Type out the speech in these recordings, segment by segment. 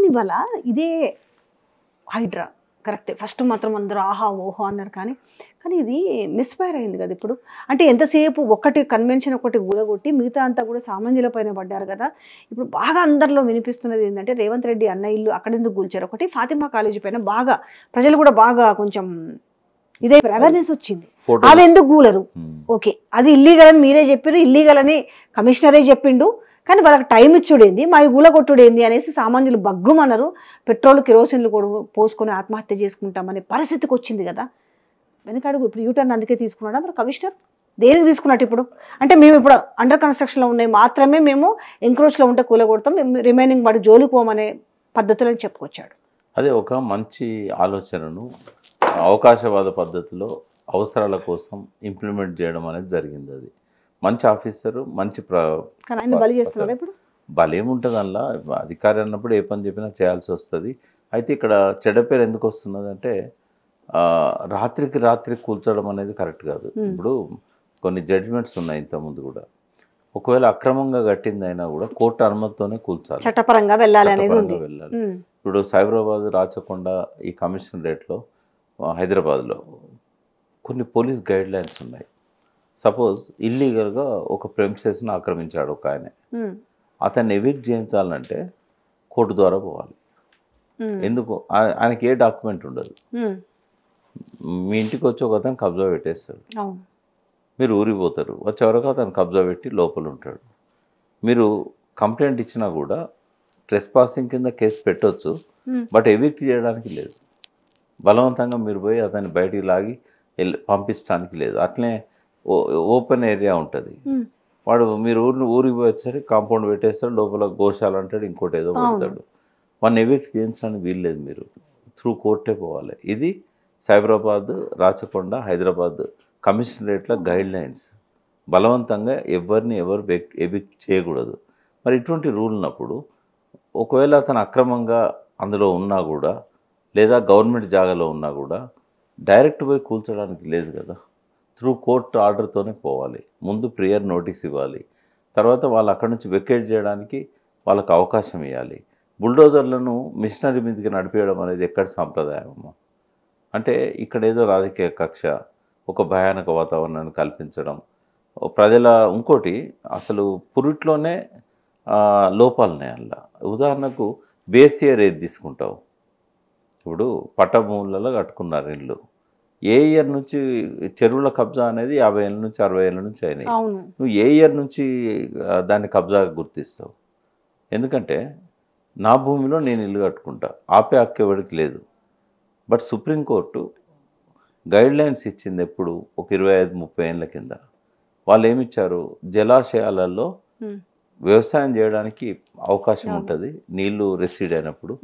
కానీ ఇవాళ ఇదే హైడ్రా కరెక్టే ఫస్ట్ మాత్రం అందరూ ఆహా ఓహో అన్నారు కానీ ఇది మిస్ఫైర్ అయింది కదా ఇప్పుడు. అంటే ఎంతసేపు ఒకటి కన్వెన్షన్ ఒకటి కూడగొట్టి మిగతా అంతా కూడా సామాన్యుల పైన పడ్డారు కదా. ఇప్పుడు బాగా అందరిలో వినిపిస్తున్నది ఏంటంటే రేవంత్ రెడ్డి అన్న ఇల్లు అక్కడెందుకు కూల్చారు, ఒకటి ఫాతిమా కాలేజీ పైన బాగా ప్రజలు కూడా బాగా కొంచెం ఇదే అవేర్నెస్ వచ్చింది, అవి ఎందుకు కూలరు. ఓకే అది ఇల్లీగల్ అని మీరే చెప్పారు, ఇల్లీగల్ అని కమిషనరే చెప్పిండు, కానీ వాళ్ళకి టైం ఇచ్చుడేంది మా కూలగొట్టుడేంది అనేసి సామాన్యులు బగ్గుమన్నారు. పెట్రోల్ కిరోసిన్లు కూడా పోసుకొని ఆత్మహత్య చేసుకుంటామనే పరిస్థితికి వచ్చింది కదా. వెనకడుగు ఇప్పుడు యూటర్న్ అందుకే తీసుకున్నాడా మరి కమిషనర్, దేనికి తీసుకున్నట్టు ఇప్పుడు? అంటే మేము ఇప్పుడు అండర్ కన్స్ట్రక్షన్లో ఉన్నాయి మాత్రమే మేము ఎంక్రోచ్లో ఉంటే కూలగొడతాం, రిమైనింగ్ వాడు జోలికి పోమనే పద్ధతులని చెప్పుకొచ్చాడు. అదే ఒక మంచి ఆలోచనను అవకాశవాద పద్ధతిలో అవసరాల కోసం ఇంప్లిమెంట్ చేయడం అనేది జరిగింది. అది మంచి ఆఫీసరు మంచి బలి ఏముంటుంది అందులో, అధికారి అన్నప్పుడు ఏ పని చెప్పినా చేయాల్సి వస్తుంది. అయితే ఇక్కడ చెడ్డ పేరు ఎందుకు వస్తున్నది అంటే రాత్రికి రాత్రి కూల్చడం అనేది కరెక్ట్ కాదు. ఇప్పుడు కొన్ని జడ్జిమెంట్స్ ఉన్నాయి ఇంతకుముందు కూడా, ఒకవేళ అక్రమంగా కట్టిందైనా కూడా కోర్టు అనుమతితోనే కూల్చాలి, చట్టపరంగా వెళ్ళాలి. ఇప్పుడు సైబరాబాద్ రాచకొండ ఈ కమిషనరేట్లో హైదరాబాద్లో కొన్ని పోలీస్ గైడ్ లైన్స్ ఉన్నాయి. సపోజ్ ఇల్లీగల్గా ఒక ప్రెమిసెస్ని ఆక్రమించాడు ఒక ఆయన, అతన్ని ఎవిక్ట్ చేయించాలంటే కోర్టు ద్వారా పోవాలి. ఎందుకు? ఆయనకి ఏ డాక్యుమెంట్ ఉండదు. మీ ఇంటికి వచ్చి ఒక అతను కబ్జా పెట్టేస్తాడు, మీరు ఊరిపోతారు, వచ్చే వరకు అతను కబ్జా పెట్టి లోపల ఉంటాడు. మీరు కంప్లైంట్ ఇచ్చినా కూడా ట్రెస్ పాసింగ్ కింద కేసు పెట్టవచ్చు, బట్ ఎవిక్ట్ చేయడానికి లేదు. బలవంతంగా మీరు పోయి అతన్ని బయటికి లాగి పంపించడానికి లేదు. అట్లనే ఓపెన్ ఏరియా ఉంటుంది, వాడు మీరు ఊరికి పోయి వచ్చేసరికి కాంపౌండ్ పెట్టేస్తాడు, లోపల గోశాల అంటాడు, ఇంకోటి ఏదో పెడతాడు. వాడిని ఎవిక్ట్ చేయించడానికి వీల్లేదు, మీరు త్రూ కోర్టే పోవాలి. ఇది సైబరాబాద్ రాచకొండ హైదరాబాద్ కమిషనరేట్ల గైడ్ లైన్స్. బలవంతంగా ఎవరిని ఎవిక్ట్ చేయకూడదు. మరి ఇటువంటి రూల్ ఉన్నప్పుడు ఒకవేళ అతను అక్రమంగా అందులో ఉన్నా కూడా లేదా గవర్నమెంట్ జాగాలో ఉన్నా కూడా డైరెక్ట్ పోయి కూల్చడానికి లేదు కదా, త్రూ కోర్టు ఆర్డర్తోనే పోవాలి. ముందు ప్రియర్ నోటీస్ ఇవ్వాలి, తర్వాత వాళ్ళు అక్కడి నుంచి వెకేట్ చేయడానికి వాళ్ళకు అవకాశం ఇవ్వాలి. బుల్డోజర్లను మిషనరీ మీదకి నడిపేయడం అనేది ఎక్కడ సాంప్రదాయమో. అంటే ఇక్కడ ఏదో రాజకీయ కక్ష, ఒక భయానక వాతావరణాన్ని కల్పించడం ప్రజల. ఇంకోటి అసలు పురిట్లోనే లోపాలున్నాయి అందులో. ఉదాహరణకు బేస్ ఇయర్ ఏది తీసుకుంటావు, ఇప్పుడు పట్టభూములలో కట్టుకున్నారు ఇల్లు, ఏ ఇయర్ నుంచి చెరువుల కబ్జా అనేది 50 ఏళ్ళ నుంచి 60 ఏళ్ళ నుంచి అయినాయి. నువ్వు ఏ ఇయర్ నుంచి దాన్ని కబ్జా గుర్తిస్తావు? ఎందుకంటే నా భూమిలో నేను ఇల్లు కట్టుకుంటా, ఆపే హక్కు ఎవరికి లేదు. బట్ సుప్రీంకోర్టు గైడ్ లైన్స్ ఇచ్చింది ఎప్పుడు, ఒక 25-30 ఏళ్ళ కింద. వాళ్ళు ఏమిచ్చారు, జలాశయాలలో వ్యవసాయం చేయడానికి అవకాశం ఉంటుంది, నీళ్లు రెసిడ్ అయినప్పుడు,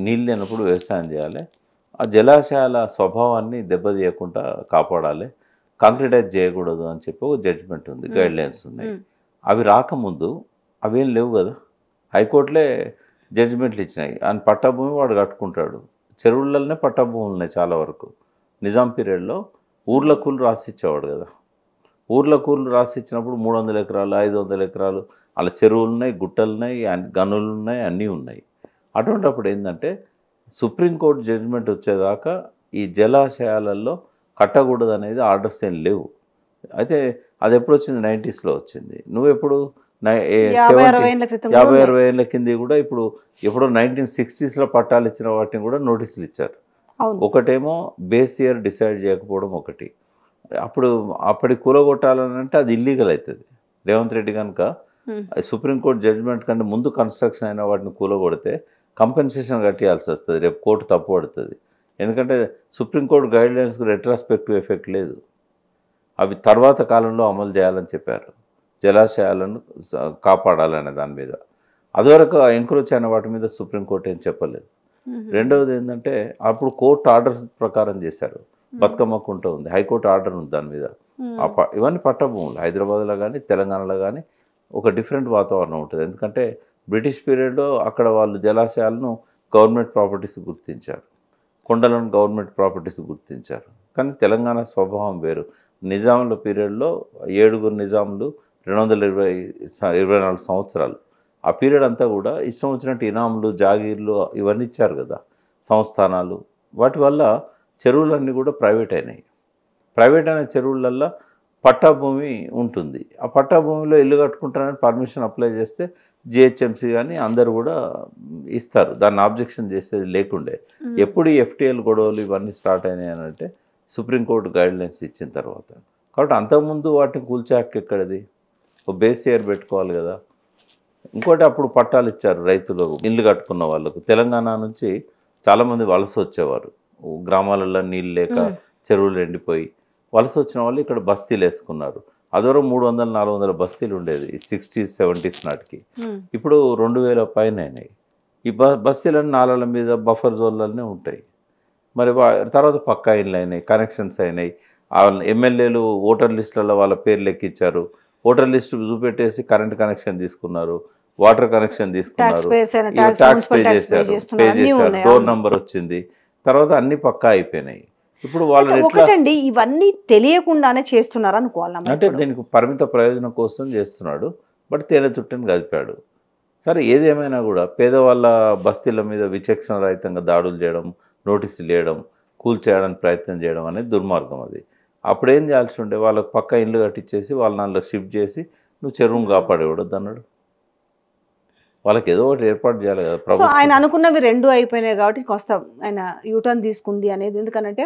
నీళ్ళు లేనప్పుడు వ్యవసాయం చేయాలి, ఆ జలాశయాల స్వభావాన్ని దెబ్బతీయకుండా కాపాడాలి, కాంక్రిటైజ్ చేయకూడదు అని చెప్పి ఒక జడ్జిమెంట్ ఉంది, గైడ్ లైన్స్ ఉన్నాయి. అవి రాకముందు అవేం లేవు కదా, హైకోర్టులే జడ్జిమెంట్లు ఇచ్చినాయి. ఆయన పట్టభూమి వాడు కట్టుకుంటాడు, చెరువులలోనే పట్టభూములు ఉన్నాయి చాలా వరకు. నిజాం పీరియడ్లో ఊర్ల కూలు రాసిచ్చేవాడు కదా, ఊర్ల కూలు రాసిచ్చినప్పుడు 300 ఎకరాలు 500 ఎకరాలు అలా చెరువులు ఉన్నాయి, గుట్టలు ఉన్నాయి, గనులు ఉన్నాయి, అన్నీ ఉన్నాయి. అటువంటిప్పుడు ఏంటంటే సుప్రీంకోర్టు జడ్జిమెంట్ వచ్చేదాకా ఈ జలాశయాలలో కట్టకూడదు అనేది ఆర్డర్స్ ఏం లేవు. అయితే అది ఎప్పుడు వచ్చింది, 90sలో వచ్చింది. నువ్వెప్పుడు 50-60 ఏళ్ళ కింద కూడా ఇప్పుడు ఎప్పుడో 1960sలో పట్టాలు ఇచ్చిన వాటిని కూడా నోటీసులు ఇచ్చారు. ఒకటేమో బేస్ ఇయర్ డిసైడ్ చేయకపోవడం ఒకటి. అప్పటి కూలగొట్టాలని అంటే అది ఇల్లీగల్ అవుతుంది. రేవంత్ రెడ్డి కనుక సుప్రీంకోర్టు జడ్జిమెంట్ కంటే ముందు కన్స్ట్రక్షన్ అయిన వాటిని కూలగొడితే కంపెన్సేషన్ కట్టియాల్సి వస్తుంది, రేపు కోర్టు తప్పు పడుతుంది. ఎందుకంటే సుప్రీంకోర్టు గైడ్ లైన్స్కు రెట్రాస్పెక్టివ్ ఎఫెక్ట్ లేదు, అవి తర్వాత కాలంలో అమలు చేయాలని చెప్పారు, జలాశయాలను కాపాడాలనే దాని మీద. అదివరకు ఎంక్రోచ్ అయిన వాటి మీద సుప్రీంకోర్టు ఏం చెప్పలేదు. రెండవది ఏంటంటే అప్పుడు కోర్టు ఆర్డర్స్ ప్రకారం చేశారు, బతుకమ్మ కుంట ఉంది, హైకోర్టు ఆర్డర్ ఉంది దాని మీద. ఇవన్నీ పట్టభూములు హైదరాబాద్లో కానీ తెలంగాణలో కానీ ఒక డిఫరెంట్ వాతావరణం ఉంటుంది. ఎందుకంటే బ్రిటిష్ పీరియడ్లో అక్కడ వాళ్ళు జలాశయాలను గవర్నమెంట్ ప్రాపర్టీస్ గుర్తించారు, కొండలను గవర్నమెంట్ ప్రాపర్టీస్ గుర్తించారు. కానీ తెలంగాణ స్వభావం వేరు. నిజాముల పీరియడ్లో 7 నిజాములు 224 సంవత్సరాలు ఆ పీరియడ్ అంతా కూడా ఇష్టం వచ్చినట్టు ఇనాములు జాగీర్లు ఇవన్నీ ఇచ్చారు కదా సంస్థానాలు. వాటి వల్ల చెరువులన్నీ కూడా ప్రైవేట్ అయినాయి. ప్రైవేట్ అయిన చెరువులల్లో పట్టా భూమి ఉంటుంది. ఆ పట్టా భూమిలో ఇల్లు కట్టుకుంటారని పర్మిషన్ అప్లై చేస్తే జిహెచ్ఎంసీ కానీ అందరు కూడా ఇస్తారు. దాన్ని ఆబ్జెక్షన్ చేసేది లేకుండే. ఎప్పుడు ఈ ఎఫ్టీఎల్ గొడవలు ఇవన్నీ స్టార్ట్ అయినాయి అని అంటే సుప్రీంకోర్టు గైడ్లైన్స్ ఇచ్చిన తర్వాత. కాబట్టి అంతకుముందు వాటిని కూల్చే హక్కు ఎక్కడిది? ఒక బేసియర్ పెట్టుకోవాలి కదా. ఇంకోటి అప్పుడు పట్టాలు ఇచ్చారు రైతులు ఇల్లు కట్టుకున్న వాళ్ళకు. తెలంగాణ నుంచి చాలామంది వలస వచ్చేవారు. గ్రామాలలో నీళ్ళు లేక చెరువులు ఎండిపోయి వలస వచ్చిన వాళ్ళు ఇక్కడ బస్తీలు వేసుకున్నారు. అదొర 300-400 బస్తీలు ఉండేది 60s 70s నాటికి. ఇప్పుడు 2000 పైన అయినాయి. ఈ బస్తీలన్నీ నాలాల మీద బఫర్ జోన్లనే ఉంటాయి. మరి తర్వాత పక్కా ఇళ్ళు అయినాయి, కనెక్షన్స్ అయినాయి. ఎమ్మెల్యేలు ఓటర్ లిస్టులలో వాళ్ళ పేర్లు ఎక్కించారు. ఓటర్ లిస్టు చూపెట్టేసి కరెంట్ కనెక్షన్ తీసుకున్నారు, వాటర్ కనెక్షన్ తీసుకున్నారు, ట్యాక్స్ పే చేశారు, డోర్ నంబర్ వచ్చింది. తర్వాత అన్ని పక్కా అయిపోయినాయి. ఇప్పుడు వాళ్ళు ఒకటండి ఇవన్నీ తెలియకుండానే చేస్తున్నారు అనుకోవాలి. అంటే దీనికి పరిమిత ప్రయోజనం కోసం చేస్తున్నాడు. బట్ తేనె తుట్టని గదిపాడు. సరే ఏదేమైనా కూడా పేదవాళ్ళ బస్తీల మీద విచక్షణ రహితంగా దాడులు చేయడం, నోటీసులు వేయడం, కూల్చేయడానికి ప్రయత్నం చేయడం అనేది దుర్మార్గం. అది అప్పుడు ఏం చేయాల్సి ఉండే, వాళ్ళకి పక్క ఇల్లు కట్టించేసి వాళ్ళ నాన్నలో షిఫ్ట్ చేసి నువ్వు చెరువును కాపాడేవాడద్దు అన్నాడు. వాళ్ళకి ఏదో ఒకటి ఏర్పాటు చేయాలి కదా ప్రభుత్వం. ఆయన అనుకున్నవి 2 అయిపోయినాయి కాబట్టి కొంత ఆయన యూటర్న్ తీసుకుంది అనేది. ఎందుకంటే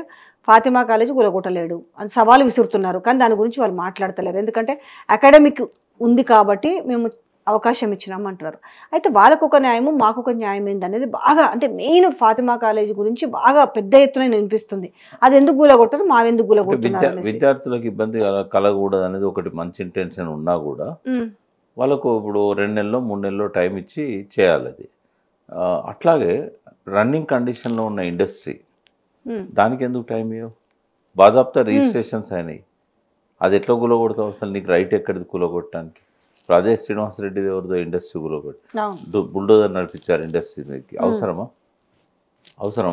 ఫాతిమా కాలేజీ కూలగొట్టలేడు అని సవాలు విసురుతున్నారు, కానీ దాని గురించి వాళ్ళు మాట్లాడతలేరు. ఎందుకంటే అకాడమిక్ ఉంది కాబట్టి మేము అవకాశం ఇచ్చినాం అంటున్నారు. అయితే వాళ్ళకు ఒక న్యాయము మాకు ఒక న్యాయం ఏంది అనేది బాగా, అంటే మెయిన్ ఫాతిమా కాలేజీ గురించి బాగా పెద్ద ఎత్తున వినిపిస్తుంది. అది ఎందుకు కూలగొట్టరు, మావెందుకు కూలగొడుతున్నారు. విద్యార్థులకు ఇబ్బంది కలగకూడదు అనేది ఒకటి మంచి ఇంటెన్షన్ ఉన్నా కూడా వాళ్ళకు ఇప్పుడు 2 నెలల్లో 3 నెలల్లో టైం ఇచ్చి చేయాలి అది. అట్లాగే రన్నింగ్ కండిషన్లో ఉన్న ఇండస్ట్రీ దానికి ఎందుకు టైం ఇవ్వవు? బాధాప్తా రిజిస్ట్రేషన్స్ అయినాయి. అది ఎట్లా కూలగొడతావు? అసలు నీకు రైట్ ఎక్కడిది కూలగొట్టడానికి? ఇప్పుడు అదే శ్రీనివాసరెడ్డి ఎవరిదో ఇండస్ట్రీ కూలగొట్టి బుల్డోజర్ నడిపించారు ఇండస్ట్రీ మీదకి. అవసరమా?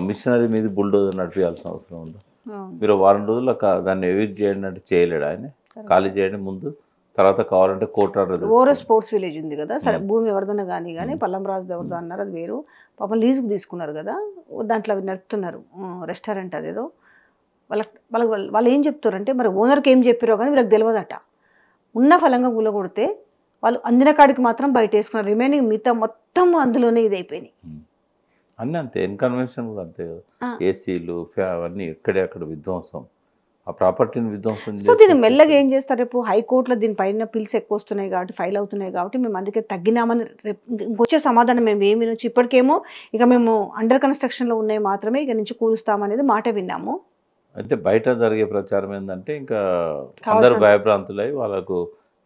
మిషనరీ మీద బుల్డోజర్ నడిపించాల్సిన అవసరం ఉందా? మీరు 1 వారం రోజుల్లో దాన్ని ఎవిక్ట్ చేయండి అంటే చేయలేడు ఆయన. ఖాళీ చేయండి ముందు, తర్వాత కావాలంటే కోర్టు ఆర్డర్. ఓరో స్పోర్ట్స్ విలేజ్ ఉంది కదా, సరే భూమి ఎవరిదన్నా కానీ పల్లం రాజు ఎవరిదో అన్నారు, అది వేరు. పాపం లీజుకు తీసుకున్నారు కదా, దాంట్లో అవి నడుపుతున్నారు రెస్టారెంట్. అదేదో వాళ్ళు ఏం చెప్తారంటే మరి ఓనర్కి ఏం చెప్పారో కానీ వీళ్ళకి తెలియదట. ఉన్న ఫలంగా కూలగొడితే వాళ్ళు అందిన కాడికి మాత్రం బయట వేసుకున్నారు, రిమైనింగ్ మిగతా మొత్తం అందులోనే ఇది అయిపోయినాయి. అన్నీ అంతే, ఇన్కన్వెన్షన్ కూడా అంతే కదా. ఏసీలు అవన్నీ ఎక్కడే అక్కడ విధ్వంసం, ఆ ప్రాపర్టీని విధ్వంసం. సో దీన్ని మెల్లగా ఏం చేస్తారు, రేపు హైకోర్టులో దీనిపైన పిల్స్ ఎక్కువ వస్తున్నాయి కాబట్టి, ఫైల్ అవుతున్నాయి కాబట్టి మేము అందుకే తగ్గినామని రేపు ఇంకొచ్చే సమాధానం మేము ఏమి వినొచ్చు. ఇప్పటికేమో ఇక మేము అండర్ కన్స్ట్రక్షన్లో ఉన్నాయి మాత్రమే ఇక నుంచి కూలుస్తామనేది మాట విన్నాము. అంటే బయట జరిగే ప్రచారం ఏంటంటే ఇంకా అందరూ భయభ్రాంతులై వాళ్ళకు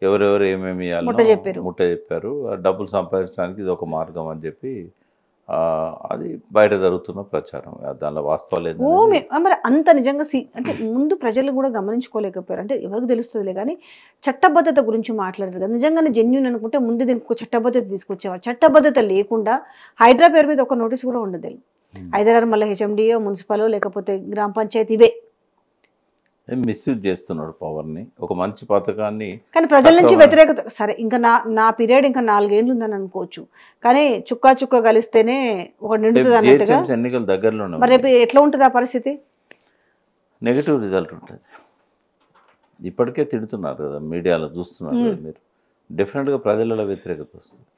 ఎవరెవరు ఏమేమి ముట్ట చెప్పారు, డబ్బులు సంపాదించడానికి ఇది ఒక మార్గం అని చెప్పి అది బయట జరుగుతున్న ప్రచారం. దానిలో వాస్తవాలు మరి అంత నిజంగా అంటే ముందు ప్రజలు కూడా గమనించుకోలేకపోయారు. అంటే ఎవరికి తెలుస్తుందిలే కానీ చట్టబద్ధత గురించి మాట్లాడారు కదా. నిజంగానే జెన్యూన్ అనుకుంటే ముందు దీనికి చట్టబద్ధత తీసుకొచ్చేవారు. చట్టబద్ధత లేకుండా హైడ్రా పేరు మీద ఒక నోటీస్ కూడా ఉండదు. హైదరాబాద్ మళ్ళీ హెచ్ఎండిఓ, మున్సిపల్, లేకపోతే గ్రామ పంచాయతీ ఇవే మిస్యూజ్ చేస్తున్నాడు పవర్ని, ఒక మంచి పథకాన్ని. కానీ ప్రజల నుంచి వ్యతిరేకత. సరే ఇంకా నా పీరియడ్ ఇంకా 4 ఏళ్ళు ఉందని అనుకోవచ్చు, కానీ చుక్క కలిస్తేనే ఒక నిండుతుంది అన్నట్టుగా ఎన్నికలు దగ్గరలో ఉన్నాయి. మరి రేపు ఎట్లా ఉంటుంది ఆ పరిస్థితి? నెగిటివ్ రిజల్ట్ ఉంటుంది. ఇప్పటికే తిడుతున్నారు కదా మీడియాలో, చూస్తున్నారు కదా మీరు. డెఫినెట్గా ప్రజలలో వ్యతిరేకత వస్తుంది.